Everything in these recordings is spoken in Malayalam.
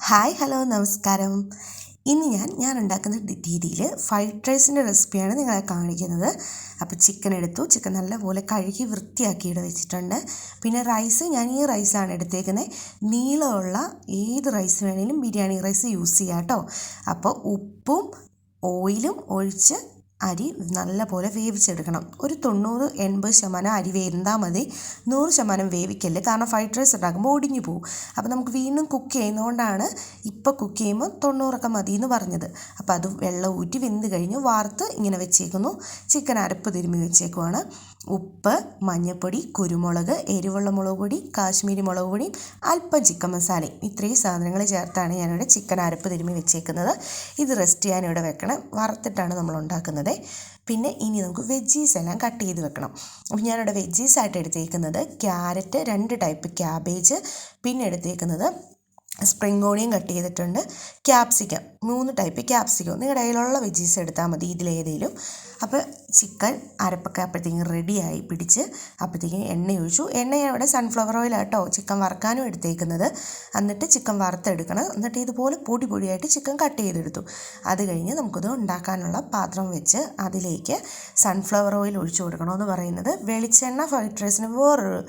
ഹായ് ഹലോ നമസ്കാരം. ഇന്ന് ഞാൻ ഉണ്ടാക്കുന്ന രീതിയിൽ ഫ്രൈഡ് റൈസിൻ്റെ റെസിപ്പിയാണ് നിങ്ങളെ കാണിക്കുന്നത്. അപ്പോൾ ചിക്കൻ എടുത്തു, ചിക്കൻ നല്ലപോലെ കഴുകി വൃത്തിയാക്കി വെച്ചിട്ടുണ്ട്. പിന്നെ റൈസ് ഞാൻ ഈ റൈസാണ് എടുത്തേക്കുന്നത്. നീളമുള്ള ഏത് റൈസ് വേണമെങ്കിലും ബിരിയാണി റൈസ് യൂസ് ചെയ്യാം കേട്ടോ. അപ്പോൾ ഉപ്പും ഓയിലും ഒഴിച്ച് അരി നല്ലപോലെ വേവിച്ചെടുക്കണം. ഒരു 90-80% അരി വെന്താൽ മതി. 100% വേവിക്കല്ലേ, കാരണം ഫ്രൈഡ് റൈസ് ഉണ്ടാക്കുമ്പോൾ ഒടിഞ്ഞു പോകും. അപ്പോൾ നമുക്ക് വീണ്ടും കുക്ക് ചെയ്യുന്നതുകൊണ്ടാണ് ഇപ്പോൾ കുക്ക് ചെയ്യുമ്പോൾ 90 മതി എന്ന് പറഞ്ഞത്. അപ്പോൾ അത് വെള്ളം ഊറ്റി വെന്ത് കഴിഞ്ഞ് വാർത്ത് ഇങ്ങനെ വെച്ചേക്കുന്നു. ചിക്കൻ അരപ്പ് തിരുമ്മി വെച്ചേക്കുവാണ്. ഉപ്പ്, മഞ്ഞൾപ്പൊടി, കുരുമുളക്, എരിവുള്ള മുളക് പൊടി, കാശ്മീരി മുളക് പൊടിയും അല്പം ചിക്കൻ മസാലയും ഇത്രയും സാധനങ്ങൾ ചേർത്താണ് ഞാനിവിടെ ചിക്കൻ അരപ്പ് തിരുമ്മി വെച്ചേക്കുന്നത്. ഇത് റെസ്റ്റ് ചെയ്യാനിവിടെ വെക്കണം. വറുത്തിട്ടാണ് നമ്മൾ ഉണ്ടാക്കുന്നത്. പിന്നെ ഇനി നമുക്ക് വെജീസ് എല്ലാം കട്ട് ചെയ്ത് വെക്കണം. അപ്പോൾ ഞാനിവിടെ വെജീസായിട്ട് എടുത്തേക്കുന്നത് ക്യാരറ്റ്, 2 ടൈപ്പ് ക്യാബേജ്, പിന്നെ എടുത്തേക്കുന്നത് സ്പ്രിംഗ് ഓണിയൻ കട്ട് ചെയ്തിട്ടുണ്ട്, ക്യാപ്സിക്കം 3 ടൈപ്പ് ക്യാപ്സിക്കം. നിങ്ങളുടെ കയ്യിലുള്ള വെജീസ് എടുത്താൽ മതി, ഇതിലേതെങ്കിലും. അപ്പോൾ ചിക്കൻ അരപ്പൊക്കെ അപ്പോഴത്തേക്കും റെഡിയായി പിടിച്ച് അപ്പോഴത്തേക്കും എണ്ണ ഒഴിച്ചു. എണ്ണ ഇവിടെ സൺഫ്ലവർ ഓയിലാട്ടോ ചിക്കൻ വറുക്കാനും എടുത്തേക്കുന്നത്. എന്നിട്ട് ചിക്കൻ വറുത്തെടുക്കണം. എന്നിട്ട് ഇതുപോലെ പൊടിയായിട്ട് ചിക്കൻ കട്ട് ചെയ്തെടുത്തു. അത് കഴിഞ്ഞ് നമുക്കിത് ഉണ്ടാക്കാനുള്ള പാത്രം വെച്ച് അതിലേക്ക് സൺഫ്ലവർ ഓയിൽ ഒഴിച്ചു കൊടുക്കണമെന്ന് പറയുന്നത്. വെളിച്ചെണ്ണ ഫ്രൈഡ് റൈസിന് വേറൊരു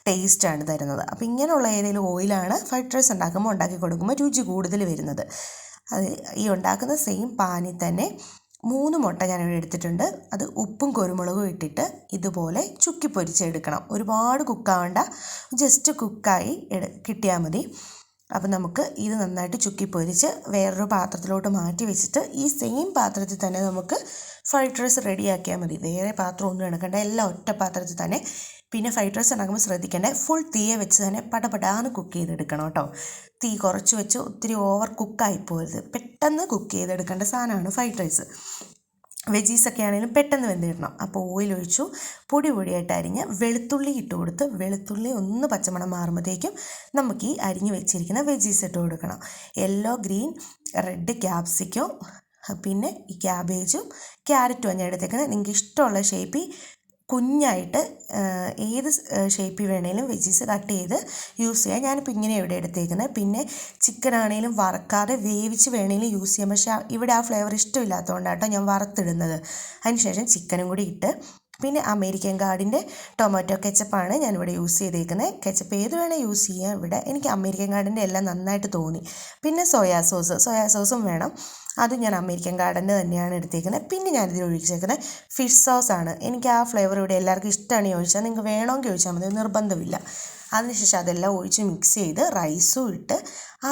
ടേസ്റ്റാണ് തരുന്നത്. അപ്പോൾ ഇങ്ങനെയുള്ള ഏതെങ്കിലും ഓയിലാണ് ഫ്രൈഡ് റൈസ് ഉണ്ടാക്കി കൊടുക്കുമ്പോൾ രുചി കൂടുതൽ വരുന്നത്. അത് ഈ ഉണ്ടാക്കുന്ന സെയിം പാനിൽ തന്നെ 3 മുട്ട ഞാനിവിടെ എടുത്തിട്ടുണ്ട്. അത് ഉപ്പും കുരുമുളകും ഇട്ടിട്ട് ഇതുപോലെ ചുക്കി പൊരിച്ചെടുക്കണം. ഒരുപാട് കുക്കാവണ്ട, ജസ്റ്റ് കുക്കായി കിട്ടിയാൽ മതി. അപ്പം നമുക്ക് ഇത് നന്നായിട്ട് ചുക്കി പൊരിച്ച് വേറൊരു പാത്രത്തിലോട്ട് മാറ്റി വെച്ചിട്ട് ഈ സെയിം പാത്രത്തിൽ തന്നെ നമുക്ക് ഫ്രൈഡ് റൈസ് റെഡിയാക്കിയാൽ മതി. വേറെ പാത്രം ഒന്നും എടുക്കണ്ട, എല്ലാം ഒറ്റ പാത്രത്തിൽ തന്നെ. പിന്നെ ഫ്രൈഡ് റൈസ് ഉണ്ടാക്കുമ്പോൾ ശ്രദ്ധിക്കേണ്ടത് ഫുൾ തീയെ വെച്ച് തന്നെ പടപടാന്ന് കുക്ക് ചെയ്തെടുക്കണം കേട്ടോ. തീ കുറച്ച് വെച്ച് ഒത്തിരി ഓവർ കുക്കായി പോകരുത്. പെട്ടെന്ന് കുക്ക് ചെയ്തെടുക്കേണ്ട സാധനമാണ് ഫ്രൈഡ് റൈസ്. വെജീസൊക്കെ ആണെങ്കിലും പെട്ടെന്ന് വെന്തിടണം. അപ്പോൾ ഓയിൽ ഒഴിച്ചു, പൊടിയായിട്ട് അരിഞ്ഞ് വെളുത്തുള്ളി ഇട്ട് കൊടുത്ത് വെളുത്തുള്ളി ഒന്ന് പച്ചമണം മാറുമ്പോഴത്തേക്കും നമുക്ക് ഈ അരിഞ്ഞ് വെച്ചിരിക്കുന്ന വെജീസ് ഇട്ട് കൊടുക്കണം. യെല്ലോ, ഗ്രീൻ, റെഡ് ക്യാപ്സിക്കം, പിന്നെ ഈ ക്യാബേജും ക്യാരറ്റും ഞാൻ എടുത്തേക്കുന്നത്. നിങ്ങൾക്ക് ഇഷ്ടമുള്ള ഷേപ്പിൽ കുഞ്ഞായിട്ട് ഏത് ഷേപ്പിൽ വേണമെങ്കിലും വെജീസ് കട്ട് ചെയ്ത് യൂസ് ചെയ്യാം. ഞാനിപ്പോൾ ഇങ്ങനെ ഇവിടെ എടുത്തേക്കുന്നത്. പിന്നെ ചിക്കൻ ആണെങ്കിലും വറക്കാതെ വേവിച്ച് വേണമെങ്കിലും യൂസ് ചെയ്യാം. പക്ഷേ ഇവിടെ ആ ഫ്ലേവർ ഇഷ്ടമില്ലാത്തതുകൊണ്ടാട്ടോ ഞാൻ വറുത്തിടുന്നത്. അതിനുശേഷം ചിക്കനും കൂടി ഇട്ട് പിന്നെ അമേരിക്കൻ ഗാർഡിൻ്റെ ടൊമാറ്റോ കെച്ചപ്പാണ് ഞാനിവിടെ യൂസ് ചെയ്തേക്കുന്നത്. കെച്ചപ്പ് ഏത് വേണേൽ യൂസ് ചെയ്യാം. ഇവിടെ എനിക്ക് അമേരിക്കൻ ഗാർഡിൻ്റെ എല്ലാം നന്നായിട്ട് തോന്നി. പിന്നെ സോയാ സോസും വേണം. അത് ഞാൻ അമേരിക്കൻ ഗാർഡൻ്റെ തന്നെയാണ് എടുത്തേക്കുന്നത്. പിന്നെ ഞാനിതിൽ ഒഴിച്ചേക്കുന്നത് ഫിഷ് സോസാണ്. എനിക്ക് ആ ഫ്ലേവർ ഇവിടെ എല്ലാവർക്കും ഇഷ്ടമാണ് ചോദിച്ചാൽ നിങ്ങൾക്ക് വേണമെങ്കിൽ ചോദിച്ചാൽ മതി, നിർബന്ധമില്ല. അതിനുശേഷം അതെല്ലാം ഒഴിച്ച് മിക്സ് ചെയ്ത് റൈസും ഇട്ട്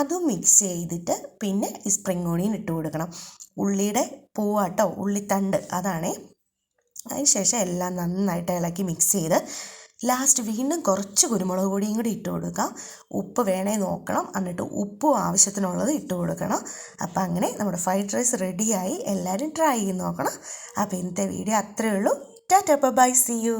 അതും മിക്സ് ചെയ്തിട്ട് പിന്നെ ഈ സ്പ്രിംഗ് ഓണിയൻ ഇട്ട് കൊടുക്കണം. ഉള്ളിയുടെ പൂവാട്ടോ, ഉള്ളിത്തണ്ട് അതാണേ. അതിനുശേഷം എല്ലാം നന്നായിട്ട് ഇളക്കി മിക്സ് ചെയ്ത് ലാസ്റ്റ് വീണ്ടും കുറച്ച് കുരുമുളക് പൊടിയും കൂടി ഇട്ട് കൊടുക്കാം. ഉപ്പ് വേണേ നോക്കണം, എന്നിട്ട് ഉപ്പും ആവശ്യത്തിനുള്ളത് ഇട്ട് കൊടുക്കണം. അപ്പം അങ്ങനെ നമ്മുടെ ഫ്രൈഡ് റൈസ് റെഡിയായി. എല്ലാവരും ട്രൈ ചെയ്ത് നോക്കണം. അപ്പോൾ ഇന്നത്തെ വീഡിയോ അത്രയേ ഉള്ളൂ. Tata, bye, see U.